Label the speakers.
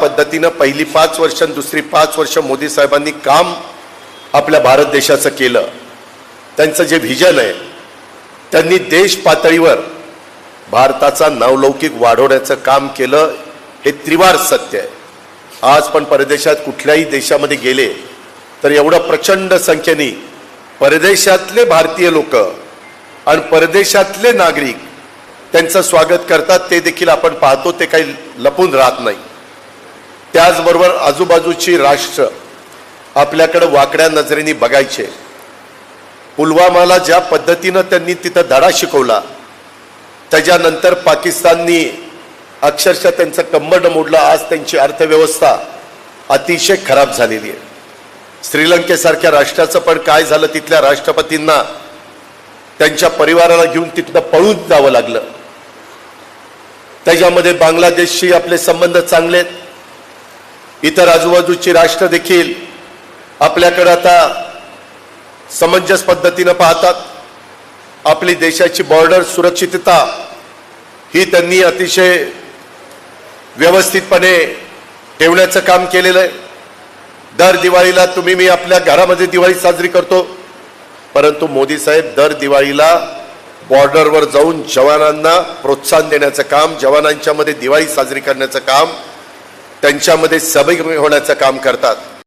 Speaker 1: पद्धतीनं पहिली 5 वर्ष आणि दुसरी 5 वर्ष मोदी साहेबांनी काम आपल्या भारत देशाचं केलं, त्यांचं जे व्हिजन आहे, त्यांनी देश पातळीवर भारताचा नावलौकिक वाढवण्याचं काम केलं, हे त्रिवार सत्य आहे. आज पण परदेशात कुठल्याही देशामध्ये गेले तर एवढं प्रचंड संख्येने परदेशातले भारतीय लोक आणि परदेशातले नागरिक त्यांचं स्वागत करतात, ते देखील आपण पाहतो, ते काही लपून राहत नाही. त्याचबरोबर आजूबाजूची राष्ट्र आपल्याकडे वाकड्या नजरेने बघायचे. पुलवामाला ज्या पद्धतीनं त्यांनी तिथं धडा शिकवला, त्याच्यानंतर पाकिस्ताननी अक्षरशः त्यांचं कंबरड मोडलं. आज त्यांची अर्थव्यवस्था अतिशय खराब झालेली आहे. श्रीलंकेसारख्या राष्ट्राचं पण काय झालं, तिथल्या राष्ट्रपतींना त्यांच्या परिवाराला घेऊन तिथं पळून जावं लागलं. त्याच्यामध्ये बांगलादेशशी आपले संबंध चांगले आहेत. इतर आजूबाजूची राष्ट्र देखील आपल्याकडे आता समंजस पद्धतीनं पाहतात. आपली देशाची बॉर्डर सुरक्षितता ही त्यांनी अतिशय व्यवस्थितपणे ठेवण्याचं काम केलेलं आहे. दर दिवाळीला मी आपल्या घरामध्ये दिवाळी साजरी करतो, परंतु मोदी साहेब दर दिवाळीला बॉर्डरवर जाऊन जवानांना प्रोत्साहन देण्याचं काम, जवानांच्या मध्ये दिवाळी साजरी करण्याचं काम, त्यांच्यामध्ये सहभागी होण्याचं काम करतात.